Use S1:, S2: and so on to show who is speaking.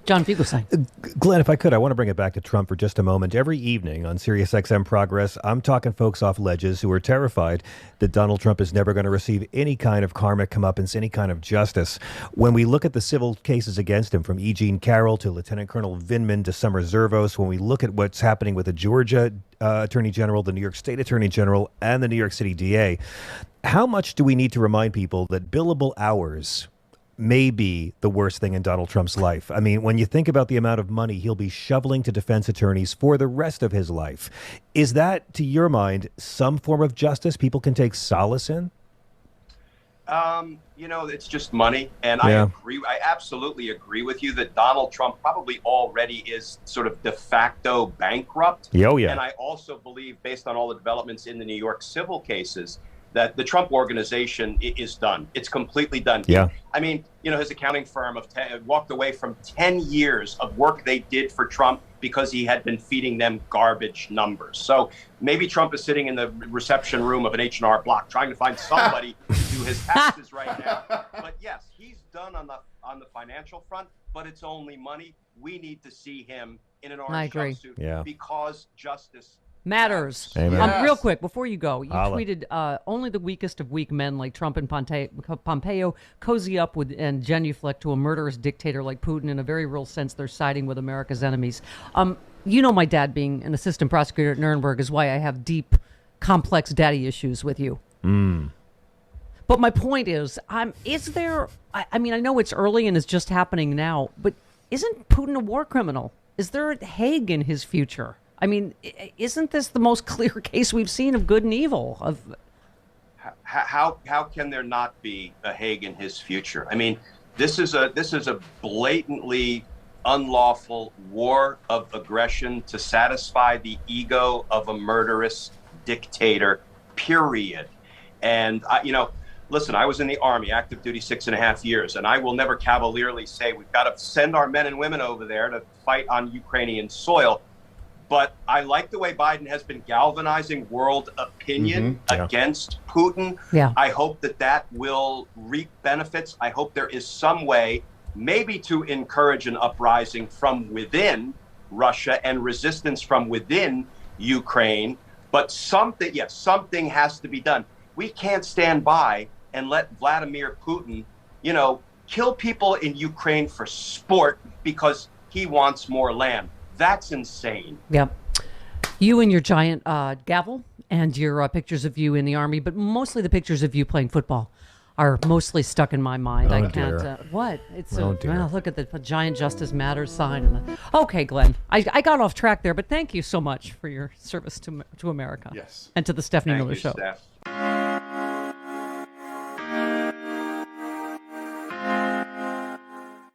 S1: John Fugelsang.
S2: Glenn, if I could, I want to bring it back to Trump for just a moment. Every evening on SiriusXM Progress, I'm talking folks off ledges who are terrified that Donald Trump is never going to receive any kind of karmic comeuppance, any kind of justice. When we look at the civil cases against him, from E. Jean Carroll to Lieutenant Colonel Vindman to Summer Zervos, when we look at what's happening with the Georgia Attorney General, the New York State Attorney General, and the New York City DA, how much do we need to remind people that billable hours may be the worst thing in Donald Trump's life? I mean, when you think about the amount of money he'll be shoveling to defense attorneys for the rest of his life, is that, to your mind, some form of justice people can take solace in?
S3: It's just money. And I absolutely agree with you that Donald Trump probably already is sort of de facto bankrupt.
S2: Oh, yeah.
S3: And I also believe, based on all the developments in the New York civil cases, that the Trump organization is done. It's completely done.
S2: Yeah.
S3: I mean, his accounting firm walked away from 10 years of work they did for Trump because he had been feeding them garbage numbers. So maybe Trump is sitting in the reception room of an H&R Block trying to find somebody to do his taxes right now. But yes, he's done on the financial front, but it's only money. We need to see him in an orange jumpsuit because justice
S1: matters. Real quick, before you go, you tweeted only the weakest of weak men like Trump and Pompeo cozy up with and genuflect to a murderous dictator like Putin. In a very real sense, they're siding with America's enemies. My dad being an assistant prosecutor at Nuremberg is why I have deep, complex daddy issues with you. But my point is there, I mean, I know it's early and it's just happening now, but isn't Putin a war criminal? Is there a Hague in his future? I mean, isn't this the most clear case we've seen of good and evil?
S3: How can there not be a Hague in his future? I mean, this is a blatantly unlawful war of aggression to satisfy the ego of a murderous dictator, period. And listen, I was in the Army, active duty 6.5 years, and I will never cavalierly say we've got to send our men and women over there to fight on Ukrainian soil. But I like the way Biden has been galvanizing world opinion against Putin. Yeah. I hope that will reap benefits. I hope there is some way, maybe to encourage an uprising from within Russia and resistance from within Ukraine. But something has to be done. We can't stand by and let Vladimir Putin, kill people in Ukraine for sport because he wants more land. That's insane.
S1: Yep. You and your giant gavel and your pictures of you in the Army, but mostly the pictures of you playing football are mostly stuck in my mind. I can't. What? It's look at the giant Justice Matters sign. Okay, Glenn. I got off track there, but thank you so much for your service to America.
S4: Yes.
S1: And to the Stephanie
S3: Thank
S1: Miller
S3: you,
S1: Show.
S3: Steph.